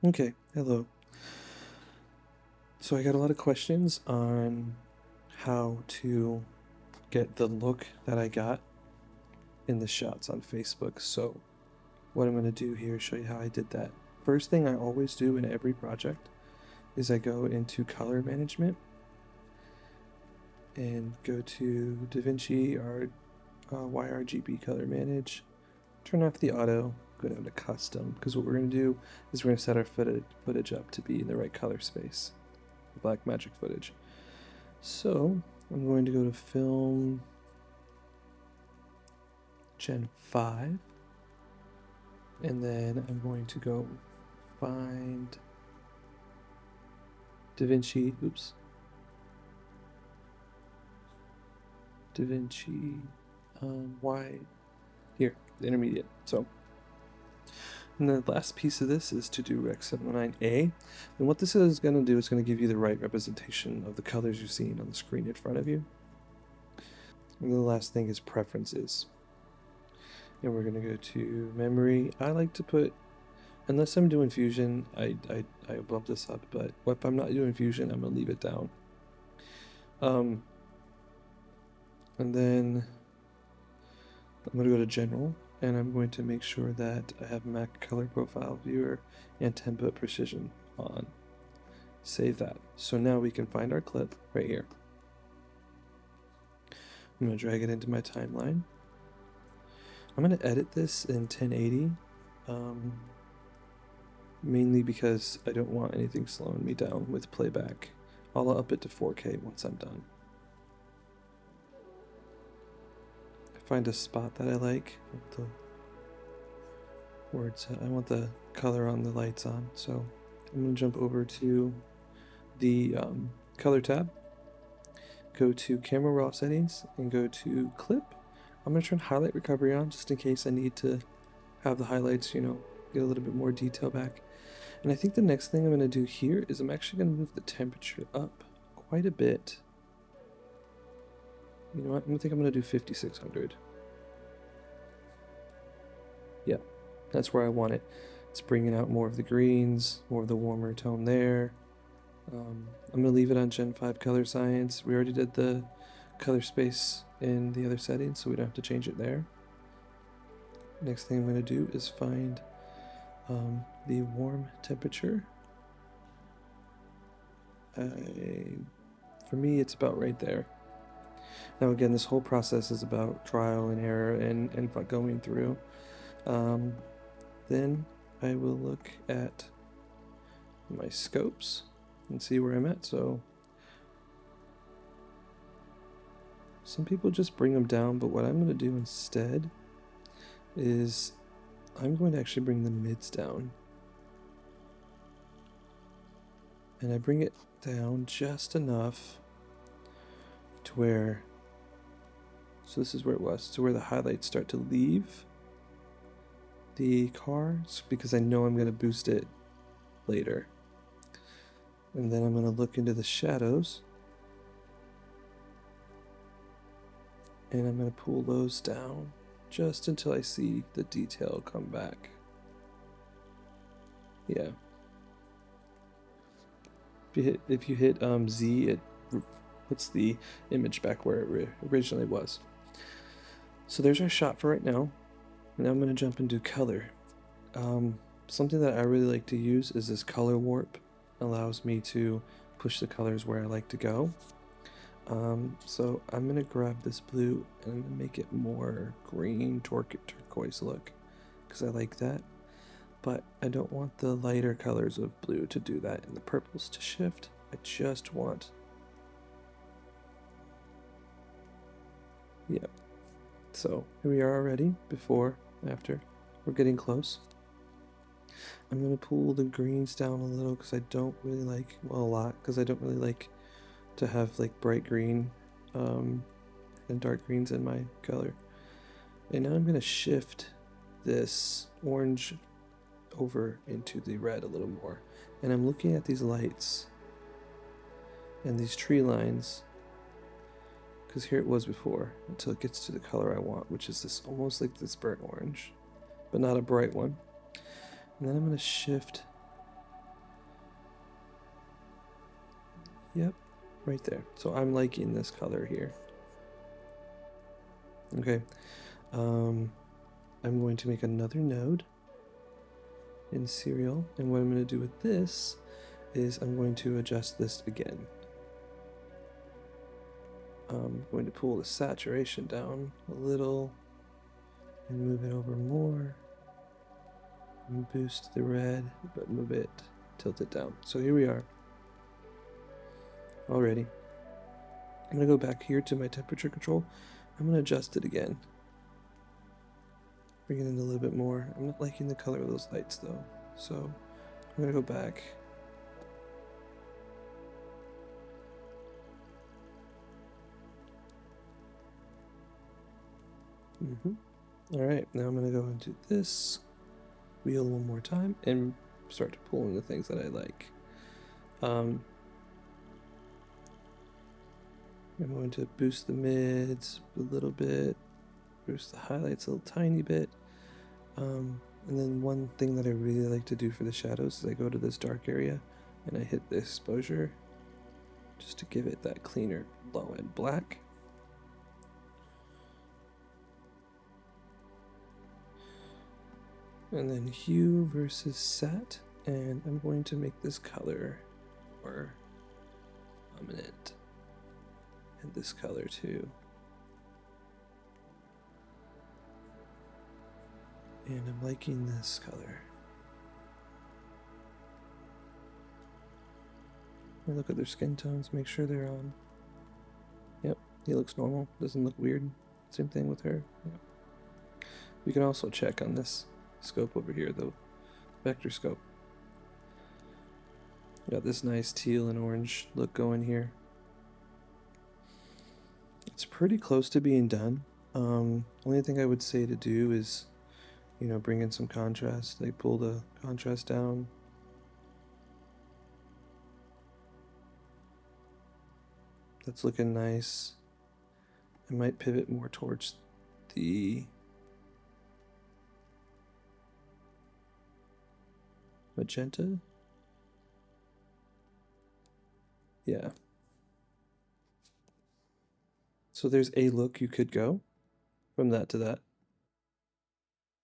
Okay, hello. So I got a lot of questions on how to get the look that I got in the shots on Facebook. So what I'm going to do here is show you how I did that. First thing I always do in every project is I go into color management and go to DaVinci YRGB color manage, turn off the auto, go down to custom, because what we're going to do is we're going to set our footage up to be in the right color space, the black magic footage. So I'm going to go to film Gen 5, and then I'm going to go find DaVinci, DaVinci Y, here, the intermediate. So, and the last piece of this is to do Rec 709A, and what this is going to do is going to give you the right representation of the colors you're seeing on the screen in front of you. And the last thing is preferences. And we're going to go to memory. I like to put, unless I'm doing fusion, I bump this up, but if I'm not doing fusion, I'm going to leave it down. And then I'm going to go to general, and I'm going to make sure that I have Mac color profile viewer and template precision on. Save that. So now we can find our clip right here. I'm going to drag it into my timeline. I'm going to edit this in 1080, mainly because I don't want anything slowing me down with playback. I'll up it to 4K once I'm done. Find a spot that I like. The words, I want the color on the lights on, so I'm going to jump over to the color tab, go to camera raw settings, and go to clip. I'm going to turn highlight recovery on just in case I need to have the highlights, get a little bit more detail back. And I think the next thing I'm going to do here is I'm actually going to move the temperature up quite a bit. You know what? I think I'm going to do 5600. Yeah, that's where I want it. It's bringing out more of the greens, more of the warmer tone there. I'm going to leave it on Gen 5 color science. We already did the color space in the other settings, so we don't have to change it there. Next thing I'm going to do is find the warm temperature. For me, it's about right there. Now again, this whole process is about trial and error and going through. Then I will look at my scopes and see where I'm at. So some people just bring them down, but what I'm going to do instead is I'm going to actually bring the mids down. And I bring it down just enough to where, so this is where it was, to where the highlights start to leave the cars, because I know I'm going to boost it later. And then I'm going to look into the shadows, and I'm going to pull those down just until I see the detail come back. Yeah. If you hit Z, it puts the image back where it originally was. So there's our shot for right now. Now I'm going to jump into color. Something that I really like to use is this color warp. It allows me to push the colors where I like to go. So I'm going to grab this blue and I'm going to make it more green turquoise look, because I like that. But I don't want the lighter colors of blue to do that and the purples to shift. I just want, yeah. So here we are already, before, after. We're getting close. I'm going to pull the greens down a little because I don't really like, well, a lot, because I don't really like to have like bright green and dark greens in my color. And now I'm going to shift this orange over into the red a little more. And I'm looking at these lights and these tree lines, because here it was before, until it gets to the color I want, which is this almost like this burnt orange, but not a bright one. And then I'm going to shift Yep, right there. So I'm liking this color here. Okay, I'm going to make another node in Serial, and what I'm going to do with this is I'm going to adjust this again. I'm going to pull the saturation down a little and move it over more and boost the red, but move it, tilt it down. So here we are already. I'm going to go back here to my temperature control. I'm going to adjust it again. Bring it in a little bit more. I'm not liking the color of those lights though. So I'm going to go back. All right, now I'm going to go into this wheel one more time and start to pull in the things that I like. I'm going to boost the mids a little bit, boost the highlights a little tiny bit. And then one thing that I really like to do for the shadows is I go to this dark area and I hit the exposure just to give it that cleaner low end black. And then hue versus set, and I'm going to make this color more prominent, and this color too. And I'm liking this color. I look at their skin tones, make sure they're on. Yep, he looks normal, doesn't look weird. Same thing with her. Yep. We can also check on this scope over here, the vector scope. Got this nice teal and orange look going here. It's pretty close to being done. Only thing I would say to do is, you know, bring in some contrast. Like pull the contrast down. That's looking nice. I might pivot more towards the magenta. Yeah. So there's a look you could go from that to that.